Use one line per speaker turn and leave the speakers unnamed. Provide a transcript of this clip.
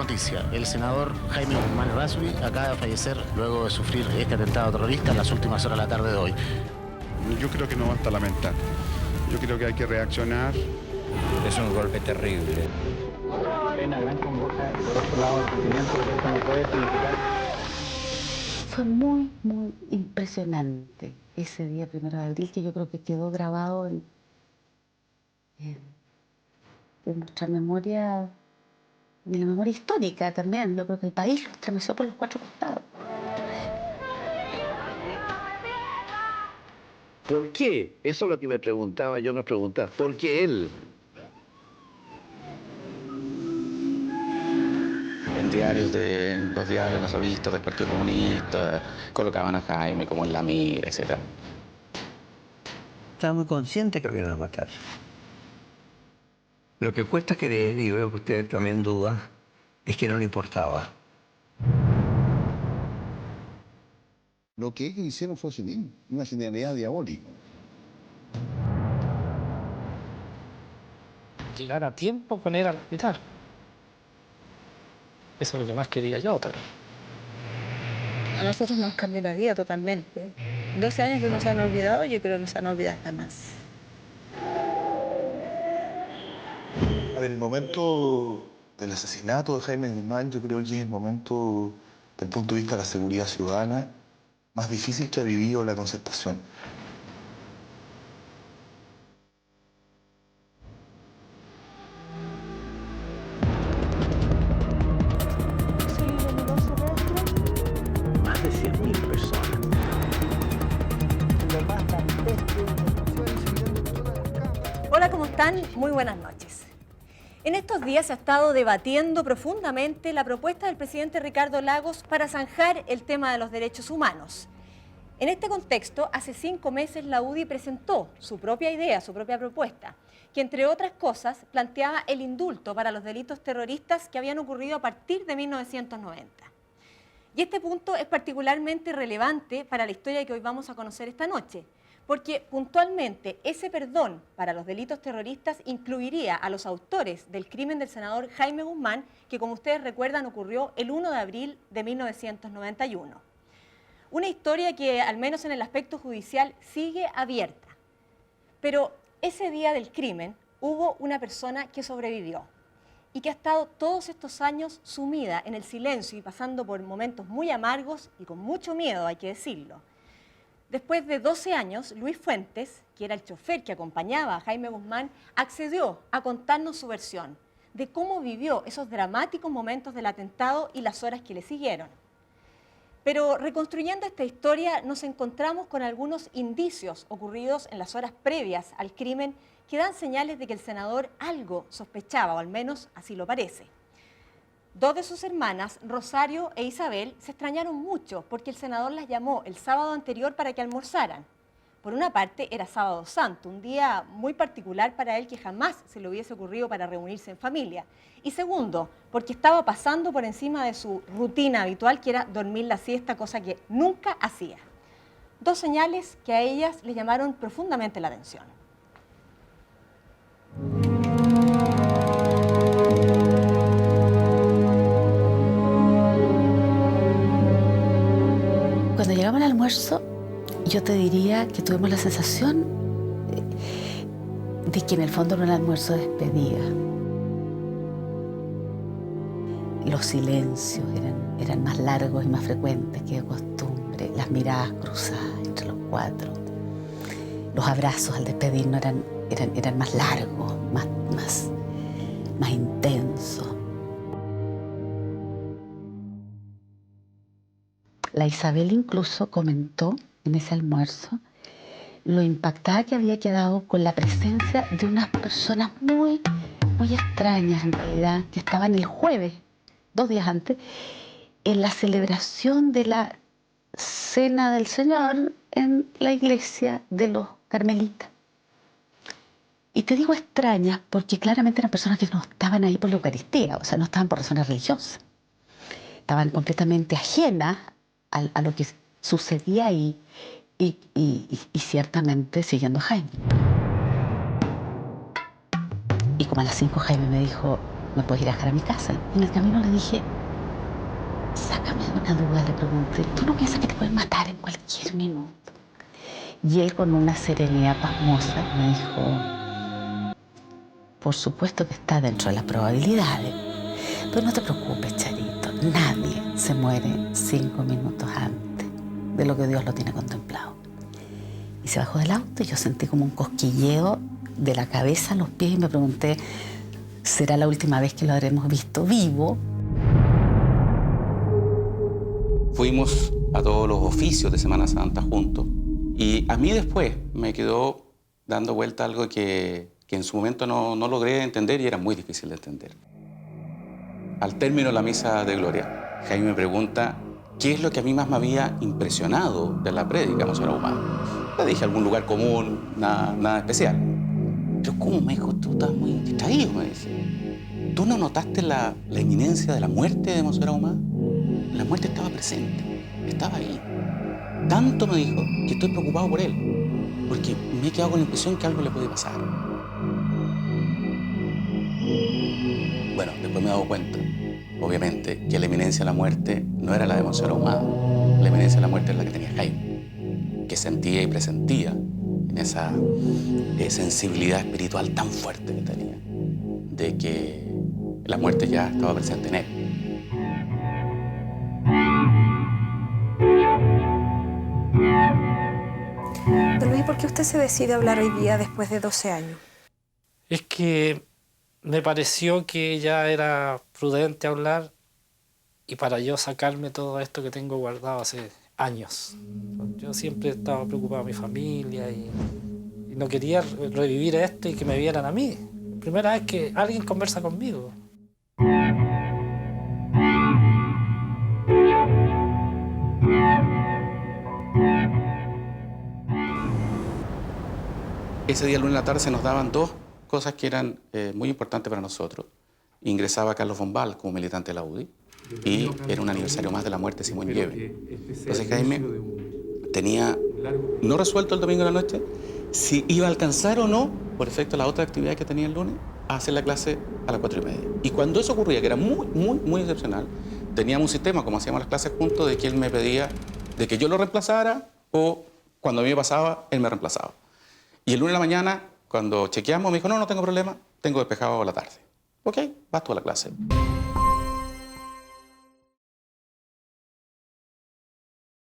noticia. El senador Jaime Guzmán Errázuriz acaba de fallecer luego de sufrir este atentado terrorista en las últimas horas de la tarde de hoy.
Yo creo que no basta lamentar. Yo creo que hay que reaccionar.
Es un golpe terrible.
Hay una gran congoja por otro lado del sentimiento que esto no puede significar.
Fue muy, muy impresionante ese día 1 de abril, que yo creo que quedó grabado en nuestra memoria, en la memoria histórica también. Yo creo que el país lo estremeció por los 4 costados.
¿Por qué? Eso es lo que me preguntaba, yo me preguntaba. ¿Por qué él?
En los diarios, las revistas del Partido Comunista, colocaban a Jaime como en la mira, etc.
Estaba muy consciente que lo iban a matar. Lo que cuesta creer, y veo que usted también duda, es que no le importaba.
Lo que ellos hicieron fue una genialidad diabólica.
Llegar a tiempo con él al hospital. Eso es lo que más quería yo, pero...
A nosotros nos cambió la vida totalmente. 12 años que no se han olvidado, yo creo que no se han olvidado jamás.
A ver, el momento del asesinato de Jaime Guzmán, yo creo que es el momento, desde el punto de vista de la seguridad ciudadana, más difícil que ha vivido la Concertación.
Más de 100.000 personas.
Hola, ¿cómo están? Muy buenas noches. En estos días se ha estado debatiendo profundamente la propuesta del presidente Ricardo Lagos para zanjar el tema de los derechos humanos. En este contexto, hace 5 meses la UDI presentó su propia idea, su propia propuesta, que entre otras cosas planteaba el indulto para los delitos terroristas que habían ocurrido a partir de 1990. Y este punto es particularmente relevante para la historia que hoy vamos a conocer esta noche, porque puntualmente ese perdón para los delitos terroristas incluiría a los autores del crimen del senador Jaime Guzmán, que como ustedes recuerdan ocurrió el 1 de abril de 1991. Una historia que, al menos en el aspecto judicial, sigue abierta. Pero ese día del crimen hubo una persona que sobrevivió y que ha estado todos estos años sumida en el silencio y pasando por momentos muy amargos y con mucho miedo, hay que decirlo. Después de 12 años, Luis Fuentes, que era el chofer que acompañaba a Jaime Guzmán, accedió a contarnos su versión de cómo vivió esos dramáticos momentos del atentado y las horas que le siguieron. Pero reconstruyendo esta historia nos encontramos con algunos indicios ocurridos en las horas previas al crimen que dan señales de que el senador algo sospechaba, o al menos así lo parece. 2 de sus hermanas, Rosario e Isabel, se extrañaron mucho porque el senador las llamó el sábado anterior para que almorzaran. Por una parte, era Sábado Santo, un día muy particular para él que jamás se le hubiese ocurrido para reunirse en familia. Y segundo, porque estaba pasando por encima de su rutina habitual, que era dormir la siesta, cosa que nunca hacía. 2 señales que a ellas les llamaron profundamente la atención.
Cuando llegamos al almuerzo, yo te diría que tuvimos la sensación de que en el fondo era un almuerzo de despedida. Los silencios eran más largos y más frecuentes que de costumbre, las miradas cruzadas entre los 4. Los abrazos al despedirnos eran más largos, más intensos. La Isabel incluso comentó en ese almuerzo lo impactada que había quedado con la presencia de unas personas muy, muy extrañas en realidad, que estaban el jueves, 2 días antes, en la celebración de la Cena del Señor en la iglesia de los Carmelitas. Y te digo extrañas porque claramente eran personas que no estaban ahí por la Eucaristía, o sea, no estaban por razones religiosas. Estaban completamente ajenas a lo que sucedía ahí y ciertamente siguiendo a Jaime. Y como a las 5 Jaime me dijo, me puedes ir a dejar a mi casa. En el camino le dije, sácame de una duda, le pregunté, ¿tú no piensas que te pueden matar en cualquier minuto? Y él con una serenidad pasmosa me dijo, por supuesto que está dentro de las probabilidades, pero no te preocupes, Charito, nadie se muere 5 minutos antes de lo que Dios lo tiene contemplado. Y se bajó del auto y yo sentí como un cosquilleo de la cabeza a los pies y me pregunté, ¿será la última vez que lo habremos visto vivo?
Fuimos a todos los oficios de Semana Santa juntos y a mí después me quedó dando vuelta algo que en su momento no logré entender y era muy difícil de entender. Al término de la misa de Gloria, Jaime me pregunta qué es lo que a mí más me había impresionado de la prédica de Monseñor Ahumada. Le dije algún lugar común, nada especial. Pero ¿cómo? Me dijo, tú estás muy distraído, me dice. ¿Tú no notaste la inminencia de la muerte de Monseñor Ahumada? La muerte estaba presente, estaba ahí. Tanto me dijo que estoy preocupado por él, porque me he quedado con la impresión que algo le puede pasar. Bueno, después me he dado cuenta, obviamente, que la inminencia de la muerte no era la de Monseñor Ahumada. La inminencia de la muerte es la que tenía Jaime, que sentía y presentía en esa sensibilidad espiritual tan fuerte que tenía, de que la muerte ya estaba presente en él.
Don Luis, ¿por qué usted se decide a hablar hoy día después de 12 años?
Es que me pareció que ya era prudente hablar y para yo sacarme todo esto que tengo guardado hace años. Yo siempre estaba preocupado por mi familia y no quería revivir esto y que me vieran a mí. Primera vez que alguien conversa conmigo.
Ese día, el lunes en la tarde, se nos daban dos cosas que eran muy importantes para nosotros. Ingresaba Carlos Bombal como militante de la UDI y era un aniversario más de la muerte de Simón Yeve. Entonces Jaime tenía no resuelto el domingo en la noche si iba a alcanzar o no, por efecto de la otra actividad que tenía el lunes, a hacer la clase a las 4:30. Y cuando eso ocurría, que era muy excepcional, teníamos un sistema, como hacíamos las clases juntos, de que él me pedía de que yo lo reemplazara o cuando a mí me pasaba, él me reemplazaba. Y el lunes en la mañana, cuando chequeamos, me dijo, no tengo problema, tengo despejado la tarde. Ok, vas tú a la clase.